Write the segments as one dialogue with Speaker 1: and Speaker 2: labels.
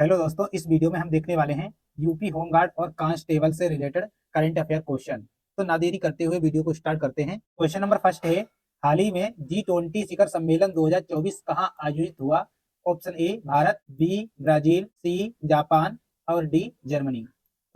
Speaker 1: Hello दोस्तों, इस video में हम देखने वाले हैं यूपी होमगार्ड और कांस्टेबल से रिलेटेड करंट अफेयर क्वेश्चन। तो ना देरी करते हुए वीडियो को स्टार्ट करते हैं। क्वेश्चन नंबर फर्स्ट है, हाल ही में G20 शिखर सम्मेलन 2024 कहाँ आयोजित हुआ? Option A Bharat, B Brazil, C Japan और डी जर्मनी।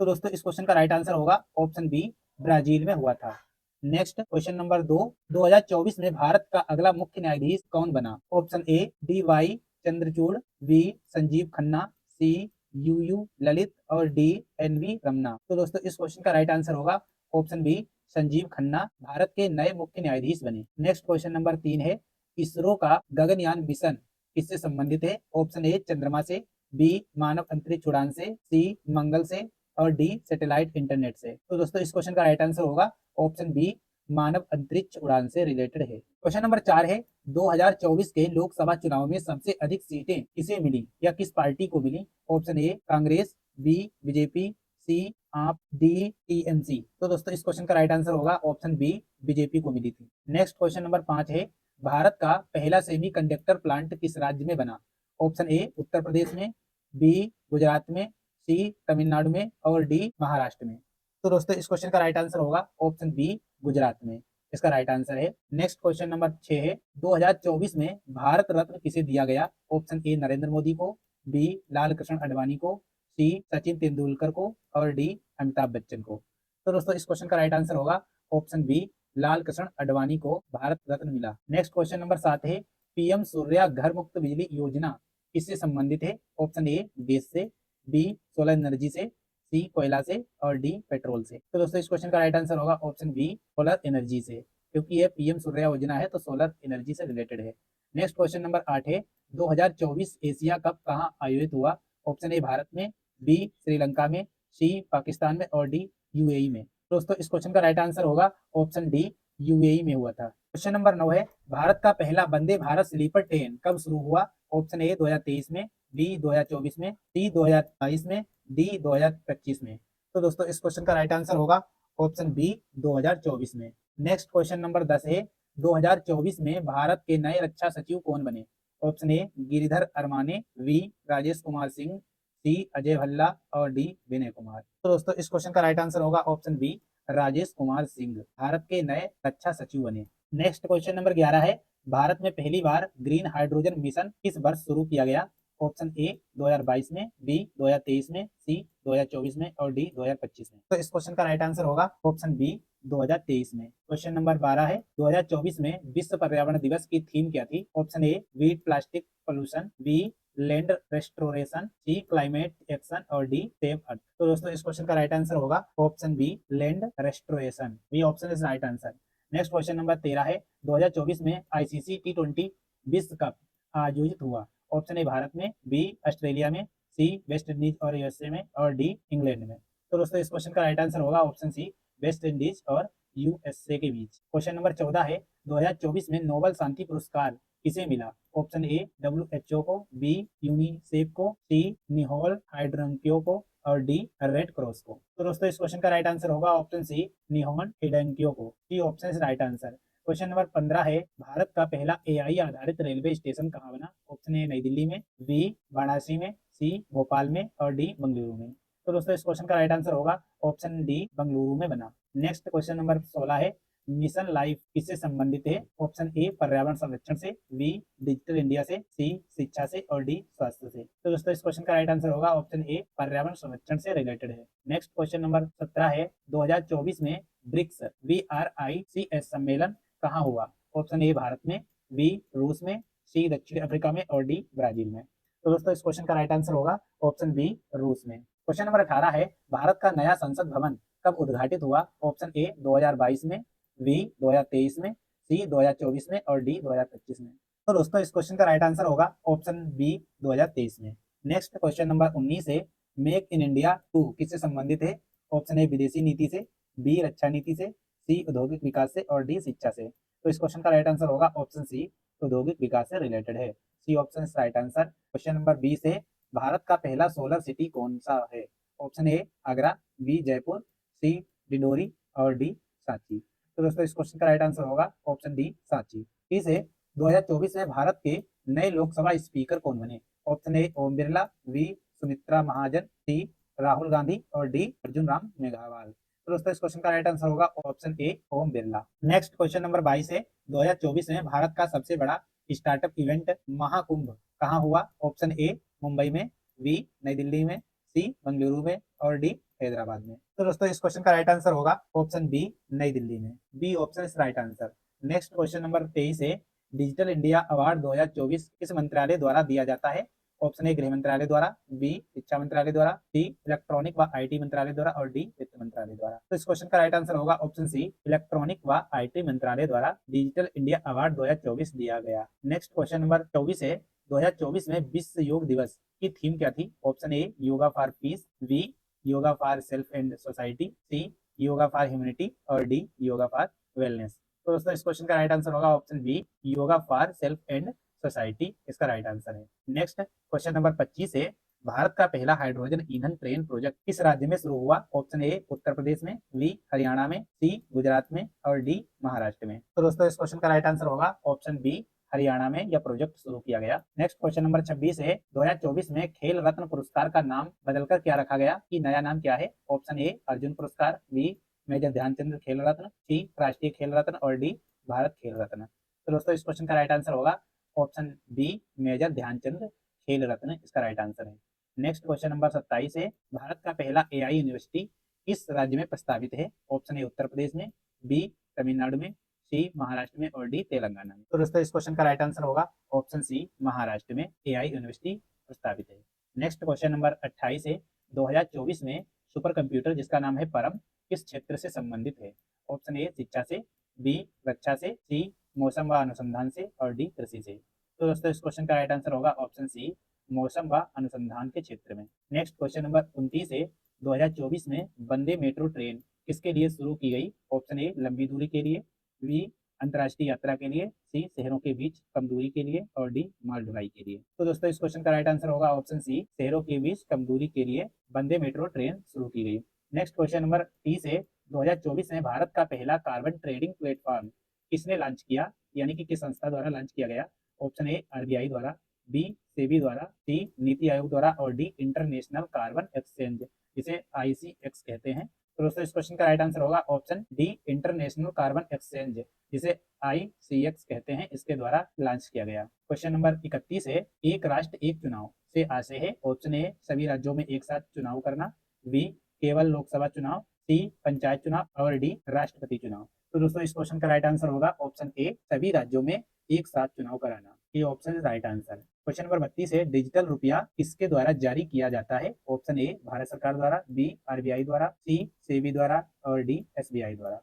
Speaker 1: तो दोस्तों इस क्वेश्चन का राइट आंसर होगा ऑप्शन बी, ब्राजील में हुआ था। नेक्स्ट क्वेश्चन नंबर 2024 में भारत का अगला मुख्य न्यायाधीश कौन बना? Option A D Y Chandrachud, B Sanjiv Khanna, C U Lalit और डी एन वी रमना। तो दोस्तों इस क्वेश्चन का राइट आंसर होगा ऑप्शन बी, संजीव खन्ना भारत के नए मुख्य न्यायाधीश बने। नेक्स्ट क्वेश्चन नंबर 3 है, इसरो का गगनयान मिशन किससे संबंधित है? ऑप्शन ए चंद्रमा से, बी मानव अंतरिक्ष उड़ान से, सी मंगल से और डी सैटेलाइट इंटरनेट से। तो दोस्तों इस क्वेश्चन का राइट आंसर होगा ऑप्शन बी, मानव अंतरिक्ष उड़ान से रिलेटेड है। क्वेश्चन नंबर 4 है, 2024 के लोकसभा चुनाव में सबसे अधिक सीटें किसे मिली या किस पार्टी को मिली? Option A Congress, B BJP, C AAP, D TMC. तो दोस्तों इस क्वेश्चन का राइट आंसर होगा ऑप्शन बी, बीजेपी को मिली थी। नेक्स्ट क्वेश्चन नंबर 5 है, भारत का पहला सेमीकंडक्टर प्लांट किस राज्य में बना? ऑप्शन ए उत्तर प्रदेश में, बी गुजरात में, सी तमिलनाडु में और डी महाराष्ट्र में। तो दोस्तों इस क्वेश्चन का राइट आंसर होगा ऑप्शन बी, गुजरात में। इसका राइट आंसर है। नेक्स्ट क्वेश्चन नंबर 6 है, 2024 में भारत रत्न किसे दिया गया? ऑप्शन ए नरेंद्र मोदी को, बी लाल कृष्ण आडवाणी को, सी सचिन तेंदुलकर को और डी अमिताभ बच्चन को। तो दोस्तों इस क्वेश्चन का राइट आंसर होगा ऑप्शन बी, लाल कृष्ण आडवाणी को भारत रत्न मिला। नेक्स्ट क्वेश्चन नंबर 7 है, पीएम सूर्या घर मुक्त बिजली योजना किससे संबंधित है? ऑप्शन ए गैस से, बी सोलर एनर्जी से, सी कोयला से और डी पेट्रोल से। तो दोस्तों इस क्वेश्चन का राइट आंसर होगा ऑप्शन बी, सोलर एनर्जी से, क्योंकि ये पीएम सूर्या योजना है तो सोलर एनर्जी से रिलेटेड है। नेक्स्ट क्वेश्चन नंबर 8 है, 2024 एशिया कप कहाँ आयोजित हुआ? ऑप्शन ए भारत में, बी श्रीलंका में, सी पाकिस्तान में और डी यूएई में। दोस्तों इस क्वेश्चन का राइट आंसर होगा ऑप्शन डी, यूएई में हुआ था। क्वेश्चन नंबर 9 है, भारत का पहला वंदे भारत स्लीपर ट्रेन कब शुरू हुआ? ऑप्शन ए 2023 में, बी 2024 में, सी 2022 में, डी 2025 में। तो दोस्तों इस क्वेश्चन का राइट आंसर होगा ऑप्शन बी, 2024 में। नेक्स्ट क्वेश्चन नंबर 10 है, 2024 में भारत के नए रक्षा सचिव कौन बने? Option A Giridhar Aramane, B Rajesh Kumar Singh, C Ajay Bhalla और डी विनय कुमार। तो दोस्तों इस क्वेश्चन का राइट आंसर होगा ऑप्शन बी, राजेश कुमार सिंह भारत के नए रक्षा सचिव बने। नेक्स्ट क्वेश्चन नंबर 11 है, भारत में पहली बार ग्रीन हाइड्रोजन मिशन किस वर्ष शुरू किया गया? ऑप्शन ए 2022 में, बी 2023 में, सी 2024 में और डी 2025 में। तो इस क्वेश्चन का राइट आंसर होगा ऑप्शन बी, 2023 में। क्वेश्चन नंबर 12 है, 2024 में विश्व पर्यावरण दिवस की थीम क्या थी? Option A beat plastic pollution, B land restoration, C climate action और डी सेव अर्थ। तो दोस्तों इस क्वेश्चन का राइट आंसर होगा option B, land restoration. B option is right answer. Next question number 13 है, 2024 में आईसीसी T20 विश्व cup आयोजित हुआ? ऑप्शन ए भारत में, बी ऑस्ट्रेलिया में, सी वेस्ट इंडीज और यूएसए में और डी इंग्लैंड में। तो दोस्तों इस क्वेश्चन का राइट आंसर होगा ऑप्शन सी, वेस्ट इंडीज और यूएसए के बीच। क्वेश्चन नंबर 14 है, 2024 में नोबेल शांति पुरस्कार किसे मिला? ऑप्शन ए डब्ल्यूएचओ को, बी यूनिसेफ को, सी निहोल हाइड्रंकियो को और डी रेड क्रॉस को। तो दोस्तों इस क्वेश्चन का राइट आंसर होगा ऑप्शन सी, निहोन हाइड्रंकियो को। C option is right answer. Question number 15 है, भारत का पहला एआई आधारित रेलवे स्टेशन कहाँ बना? ऑप्शन ए नई दिल्ली में, बी वाराणसी में, सी भोपाल में और डी बंगलुरु में। तो दोस्तों इस क्वेश्चन का राइट आंसर होगा ऑप्शन डी, बंगलुरु में बना। नेक्स्ट क्वेश्चन नंबर 16 है, मिशन लाइफ किससे संबंधित है? ऑप्शन ए पर्यावरण संरक्षण से, बी डिजिटल इंडिया से, सी शिक्षा से और डी स्वास्थ्य से। तो दोस्तों इस क्वेश्चन का राइट आंसर होगा ऑप्शन ए, पर्यावरण संरक्षण से रिलेटेड है। नेक्स्ट क्वेश्चन नंबर 17 है, 2024 में ब्रिक्स VRICS सम्मेलन कहाँ हुआ? ऑप्शन ए भारत में, बी रूस में, सी दक्षिण अफ्रीका में और डी ब्राजील में। तो दोस्तों इस क्वेश्चन का राइट आंसर होगा ऑप्शन बी, रूस में। क्वेश्चन नंबर 18 है, भारत का नया संसद भवन कब उद्घाटित हुआ? ऑप्शन ए 2022 में, बी 2023 में, सी 2024 में और डी 2025 में। तो दोस्तों इस क्वेश्चन का राइट आंसर होगा ऑप्शन बी, 2023 में। नेक्स्ट क्वेश्चन नंबर 19 है, मेक इन इंडिया 2 किससे संबंधित है? ऑप्शन ए विदेशी नीति से, बी रक्षा नीति से, सी औद्योगिक विकास से और डी शिक्षा से। तो इस क्वेश्चन का राइट आंसर होगा ऑप्शन सी, औद्योगिक विकास से रिलेटेड है। C option is right answer. Question number 20 है, भारत का पहला सोलर सिटी कौन सा है? Option A Agra, B Jaipur, C Dindori और डी सांची। तो दोस्तों इस क्वेश्चन का राइट आंसर होगा ऑप्शन डी, सांची। इसे 2024 में भारत के नए लोकसभा स्पीकर कौन बने? Option A Om Birla, B Sumitra Mahajan, C Rahul Gandhi और डी अर्जुन राम मेघवाल। तो दोस्तों इस क्वेश्चन का राइट आंसर होगा option A Om Birla. Next question number 22 है, 2024 में भारत का सबसे बड़ा स्टार्टअप इवेंट महाकुंभ कहाँ हुआ? ऑप्शन ए मुंबई में, बी नई दिल्ली में, सी बेंगलुरु में और डी हैदराबाद में। तो दोस्तों इस क्वेश्चन का राइट आंसर होगा ऑप्शन बी नई दिल्ली में। B option is right answer. Next question number 23 है, डिजिटल इंडिया अवार्ड 2024 किस मंत्रालय द्वारा दिया जाता है? ऑप्शन ए गृह मंत्रालय द्वारा, बी शिक्षा मंत्रालय द्वारा, सी इलेक्ट्रॉनिक व आईटी मंत्रालय द्वारा और डी वित्त मंत्रालय द्वारा। तो इस क्वेश्चन का राइट आंसर होगा ऑप्शन सी इलेक्ट्रॉनिक व आईटी मंत्रालय द्वारा डिजिटल इंडिया अवार्ड 2024 दिया गया। नेक्स्ट क्वेश्चन नंबर 24 है, 2024 में विश्व योग दिवस की थीम क्या थी? Option A yoga for peace, B yoga for self and society, C yoga for humanity और डी योगा फॉर वेलनेस। तो दोस्तों इस क्वेश्चन का राइट आंसर होगा option B yoga for self and society, इसका राइट आंसर है। नेक्स्ट क्वेश्चन नंबर 25 है, भारत का पहला हाइड्रोजन ईंधन ट्रेन प्रोजेक्ट किस राज्य में शुरू हुआ? ऑप्शन ए उत्तर प्रदेश में, बी हरियाणा में, सी गुजरात में और डी महाराष्ट्र में। तो दोस्तों इस क्वेश्चन का राइट आंसर होगा ऑप्शन बी हरियाणा में यह प्रोजेक्ट शुरू किया गया। नेक्स्ट क्वेश्चन नंबर 26 है, 2024 में खेल रत्न पुरस्कार का नाम बदलकर क्या रखा गया? कि नया नाम क्या है? ऑप्शन ए अर्जुन पुरस्कार, बी मेजर ध्यानचंद खेल रत्न, सी राष्ट्रीय खेल रत्न और डी भारत खेल रत्न। तो दोस्तों इस क्वेश्चन का राइट आंसर होगा ऑप्शन बी मेजर ध्यानचंद खेल रत्न, इसका राइट आंसर है। नेक्स्ट क्वेश्चन नंबर 27 है, भारत का पहला एआई यूनिवर्सिटी किस राज्य में प्रस्तावित है? ऑप्शन ए उत्तर प्रदेश में, बी तमिलनाडु में, सी महाराष्ट्र में और डी तेलंगाना में। तो दोस्तों इस क्वेश्चन का राइट आंसर होगा ऑप्शन सी महाराष्ट्र में एआई यूनिवर्सिटी प्रस्तावित है। नेक्स्ट क्वेश्चन नंबर 28 है, 2024 में सुपर कंप्यूटर जिसका नाम है परम किस क्षेत्र से संबंधित है? ऑप्शन ए शिक्षा से, बी रक्षा से, सी मौसम व अनुसंधान से और डी कृषि से। तो दोस्तों इस क्वेश्चन का राइट आंसर होगा ऑप्शन सी मौसम व अनुसंधान के क्षेत्र में। नेक्स्ट क्वेश्चन नंबर 29 है, 2024 में वंदे मेट्रो ट्रेन किसके लिए शुरू की गई? ऑप्शन ए लंबी दूरी के लिए, बी अंतर्राष्ट्रीय यात्रा के लिए, सी शहरों के बीच कम दूरी के लिए और डी माल ढुलाई के लिए। तो दोस्तों इस क्वेश्चन का राइट आंसर होगा ऑप्शन सी शहरों के बीच कम दूरी के लिए वंदे मेट्रो ट्रेन शुरू की गई। नेक्स्ट क्वेश्चन नंबर 30 है, 2024 में भारत का पहला कार्बन ट्रेडिंग प्लेटफॉर्म किसने लॉन्च किया? यानी कि किस संस्था द्वारा लॉन्च किया गया? ऑप्शन ए आरबीआई द्वारा, बी सेबी द्वारा, सी नीति आयोग द्वारा और डी इंटरनेशनल कार्बन एक्सचेंज जिसे आईसीएक्स कहते हैं। तो दोस्तों इस क्वेश्चन का राइट आंसर होगा option D international carbon exchange जिसे आईसीएक्स कहते हैं, इसके द्वारा लॉन्च किया गया। क्वेश्चन नंबर 31 है, एक राष्ट्र एक चुनाव से आशय है? ऑप्शन ए सभी राज्यों में एक साथ चुनाव करना, बी केवल लोकसभा चुनाव, सी पंचायत चुनाव और डी राष्ट्रपति चुनाव। तो दोस्तों इस क्वेश्चन का राइट आंसर होगा ऑप्शन ए सभी राज्यों में एक साथ चुनाव कराना, ये option is right answer. Question number 32 है, डिजिटल रुपया किसके द्वारा जारी किया जाता है? ऑप्शन ए भारत सरकार द्वारा, बी आरबीआई द्वारा, सी सेबी द्वारा और डी एसबीआई द्वारा।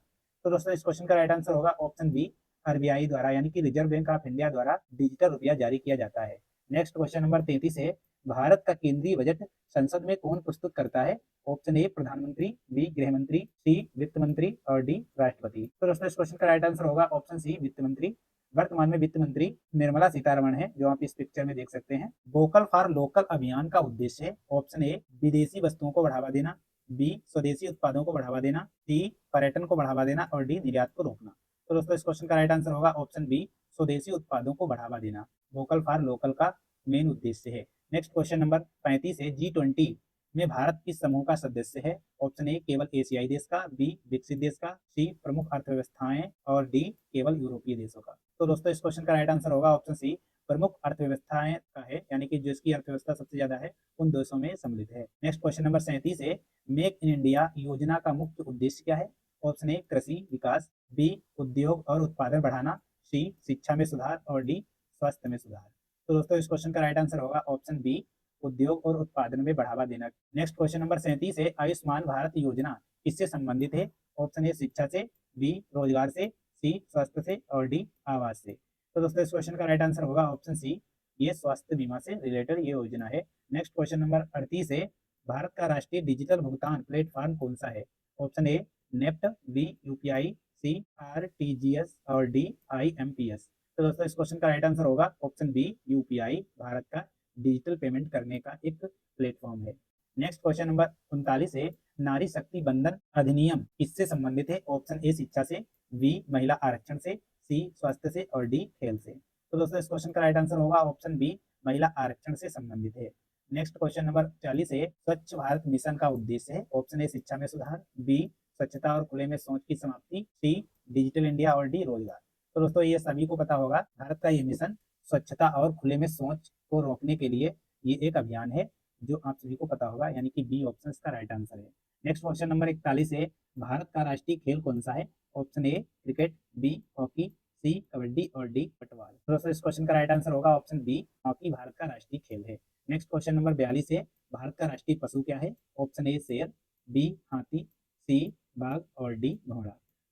Speaker 1: तो दोस्तों इस क्वेश्चन का राइट आंसर होगा ऑप्शन बी आरबीआई द्वारा यानी कि रिजर्व बैंक ऑफ इंडिया द्वारा डिजिटल रुपया जारी किया जाता है। नेक्स्ट क्वेश्चन नंबर 33 है, भारत का केंद्रीय बजट संसद में कौन प्रस्तुत करता है? ऑप्शन ए प्रधानमंत्री, बी गृह मंत्री, सी वित्त मंत्री और डी राष्ट्रपति। तो दोस्तों इस क्वेश्चन का राइट आंसर होगा ऑप्शन सी वित्त मंत्री। वर्तमान में वित्त मंत्री निर्मला सीतारमण है, जो आप इस पिक्चर में देख सकते हैं। वोकल फॉर लोकल अभियान का उद्देश्य है? ऑप्शन ए विदेशी वस्तुओं को बढ़ावा देना, बी स्वदेशी उत्पादों को बढ़ावा देना, सी पर्यटन को बढ़ावा देना और डी निर्यात को रोकना। तो दोस्तों इस क्वेश्चन का राइट आंसर होगा ऑप्शन बी स्वदेशी उत्पादों को बढ़ावा देना, वोकल फॉर लोकल का मेन उद्देश्य है। नेक्स्ट क्वेश्चन नंबर 35 है, G20 में भारत किस समूह का सदस्य है? ऑप्शन ए केवल एशियाई देश का, बी विकसित देश का, सी प्रमुख अर्थव्यवस्थाएं और डी केवल यूरोपीय देशों का। तो दोस्तों इस क्वेश्चन का राइट आंसर होगा ऑप्शन सी प्रमुख अर्थव्यवस्थाएं का है, यानी कि जिसकी अर्थव्यवस्था सबसे ज्यादा है उन देशों में सम्मिलित है। नेक्स्ट क्वेश्चन नंबर 37 है, मेक इन इंडिया योजना का मुख्य उद्देश्य क्या है? ऑप्शन ए कृषि विकास, बी उद्योग और उत्पादन बढ़ाना, सी शिक्षा में सुधार और डी स्वास्थ्य में सुधार। तो दोस्तों इस क्वेश्चन का राइट आंसर होगा ऑप्शन बी उद्योग और उत्पादन में बढ़ावा देना। नेक्स्ट क्वेश्चन नंबर 37 है, आयुष्मान भारत योजना किससे संबंधित है? ऑप्शन ए शिक्षा से, बी रोजगार से, सी स्वास्थ्य से और डी आवास से। तो दोस्तों इस क्वेश्चन का राइट आंसर होगा ऑप्शन सी ये स्वास्थ्य बीमा से रिलेटेड ये योजना है। नेक्स्ट क्वेश्चन नंबर 38 है, भारत का राष्ट्रीय डिजिटल भुगतान प्लेटफॉर्म कौन सा है? Option A NEFT, B UPI, C RTGS और डी आईएमपीएस। तो दोस्तों इस क्वेश्चन का राइट आंसर होगा ऑप्शन बी यूपीआई भारत का डिजिटल पेमेंट करने का एक प्लेटफॉर्म है। नेक्स्ट क्वेश्चन नंबर 39 है, नारी शक्ति बंधन अधिनियम किससे संबंधित है? ऑप्शन ए शिक्षा से, बी महिला आरक्षण से, सी स्वास्थ्य से और डी खेल से। तो दोस्तों इस क्वेश्चन का राइट आंसर होगा ऑप्शन बी महिला आरक्षण से संबंधित है। नेक्स्ट क्वेश्चन नंबर 40 है, स्वच्छ भारत मिशन का उद्देश्य है। ऑप्शन ए शिक्षा में सुधार, बी स्वच्छता और खुले में शौच की समाप्ति, सी डिजिटल इंडिया और डी रोजगार। तो दोस्तों ये सभी को पता होगा, भारत का ये मिशन स्वच्छता और खुले में शौच को रोकने के लिए ये एक अभियान है, जो आप सभी को पता होगा, यानी कि बी ऑप्शन का राइट आंसर है। नेक्स्ट क्वेश्चन नंबर 41 है, भारत का राष्ट्रीय खेल कौन सा है। Option A cricket, B hockey, C kabaddi और डी फुटबॉल। तो दोस्तों इस क्वेश्चन का राइट आंसर होगा ऑप्शन बी, हॉकी भारत का राष्ट्रीय खेल है। नेक्स्ट क्वेश्चन नंबर 42 है, भारत का राष्ट्रीय पशु क्या है। ऑप्शन ए शेर, बी हाथी, सी बाघ और डी घोड़ा।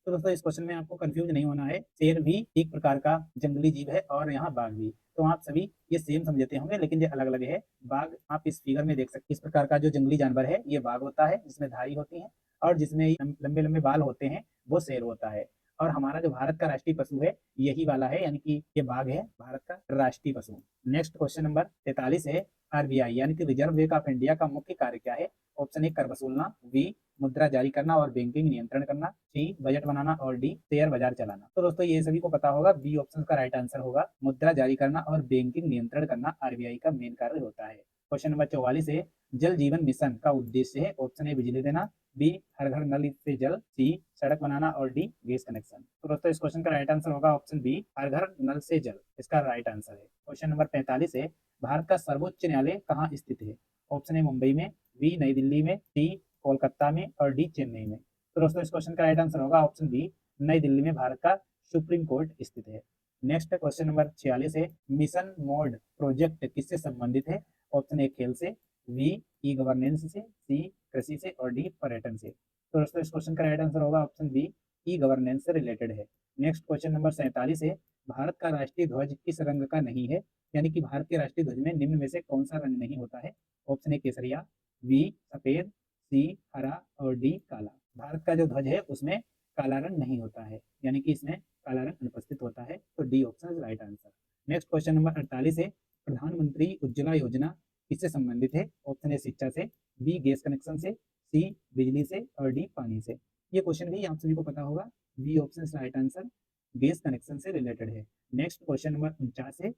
Speaker 1: तो दोस्तों इस क्वेश्चन में आपको कंफ्यूज नहीं होना है, शेर भी एक प्रकार का जंगली जीव है और यहाँ बाघ भी। तो आप सभी ये सेम समझते होंगे, लेकिन ये अलग अलग है। बाघ आप इस फिगर में देख सकते हैं, इस प्रकार का जो जंगली जानवर है ये बाघ होता है, जिसमें धारी होती है, और जिसमें लंबे लंबे बाल होते हैं वो शेर होता है। और हमारा जो भारत का राष्ट्रीय पशु है यही वाला है, यानी कि ये बाघ है भारत का राष्ट्रीय पशु। नेक्स्ट क्वेश्चन नंबर 43 है, आरबीआई यानी कि रिजर्व बैंक ऑफ इंडिया का मुख्य कार्य क्या है। ऑप्शन ए कर वसूलना, बी मुद्रा जारी करना और बैंकिंग नियंत्रण करना, सी बजट बनाना और डी शेयर बाजार चलाना। तो दोस्तों ये सभी को पता होगा, बी ऑप्शन का राइट आंसर होगा, मुद्रा जारी करना और बैंकिंग नियंत्रण करना आरबीआई का मेन कार्य होता है। क्वेश्चन नंबर 44 है, जल जीवन मिशन का उद्देश्य है। ऑप्शन ए बिजली देना, बी हर घर नल से जल, सी सड़क बनाना और डी गैस कनेक्शन। तो दोस्तों इस क्वेश्चन का राइट आंसर होगा ऑप्शन बी, हर घर नल से जल, इसका राइट आंसर है। क्वेश्चन नंबर 45 है, भारत का सर्वोच्च न्यायालय कहाँ स्थित है। ऑप्शन ए मुंबई में, बी नई दिल्ली में, सी कोलकाता में और डी चेन्नई में। तो दोस्तों इस क्वेश्चन का राइट आंसर होगा ऑप्शन बी, नई दिल्ली में भारत का सुप्रीम कोर्ट स्थित है। नेक्स्ट क्वेश्चन नंबर 46 है, मिशन मोड प्रोजेक्ट किससे संबंधित है। ऑप्शन ए खेल से, बी ई गवर्नेंस से, सी कृषि से और डी पर्यटन से। तो दोस्तों इस क्वेश्चन का राइट आंसर होगा ऑप्शन बी, ई गवर्नेंस से रिलेटेड है। नेक्स्ट क्वेश्चन नंबर 47 है, भारत का राष्ट्रीय ध्वज किस रंग का नहीं है, यानी कि भारत के राष्ट्रीय ध्वज में निम्न में से कौन सा रंग नहीं होता है। ऑप्शन ए केसरिया, बी सफेद, सी हरा और डी काला। भारत का जो ध्वज है उसमें काला रंग नहीं होता है, यानी कि इसमें काला रंग अनुपस्थित होता है, तो D option is right answer. Next question number 48 है, प्रधानमंत्री उज्ज्वला योजना किससे संबंधित है। ऑप्शन ए शिक्षा से, बी गैस कनेक्शन से, सी बिजली से और डी पानी से। ये क्वेश्चन भी आप सभी को पता होगा, B option right answer, gas connection से रिलेटेड है। नेक्स्ट क्वेश्चन नंबर 49 है,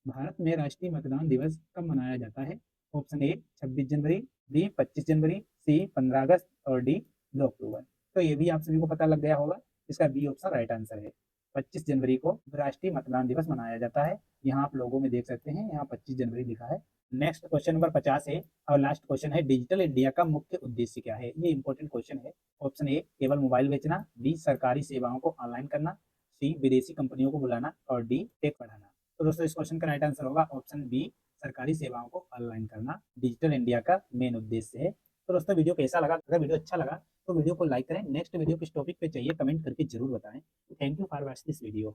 Speaker 1: भारत में राष्ट्रीय मतदान दिवस कब मनाया जाता है। ऑप्शन ए 26 जनवरी, बी 25 जनवरी, सी 15 अगस्त और डी 2 अक्टूबर। तो ये भी आप सभी को पता लग गया होगा, इसका बी ऑप्शन राइट आंसर है। 25 जनवरी को राष्ट्रीय मतदान दिवस मनाया जाता है। यहाँ आप लोगों में देख सकते हैं, यहाँ 25 जनवरी लिखा है। नेक्स्ट क्वेश्चन नंबर 50 है और लास्ट क्वेश्चन है, डिजिटल इंडिया का मुख्य उद्देश्य क्या है। ये इंपॉर्टेंट क्वेश्चन है। ऑप्शन ए केवल मोबाइल बेचना, बी सरकारी सेवाओं को ऑनलाइन करना, सी विदेशी कंपनियों को बुलाना और डी टेक बढ़ाना। तो दोस्तों इस क्वेश्चन का राइट आंसर होगा ऑप्शन बी, सरकारी सेवाओं को ऑनलाइन करना डिजिटल इंडिया का मेन उद्देश्य है। तो दोस्तों वीडियो कैसा लगा, अगर वीडियो अच्छा लगा तो वीडियो को लाइक करें। नेक्स्ट वीडियो किस टॉपिक पे चाहिए कमेंट करके जरूर बताएं। Thank you for watching this video.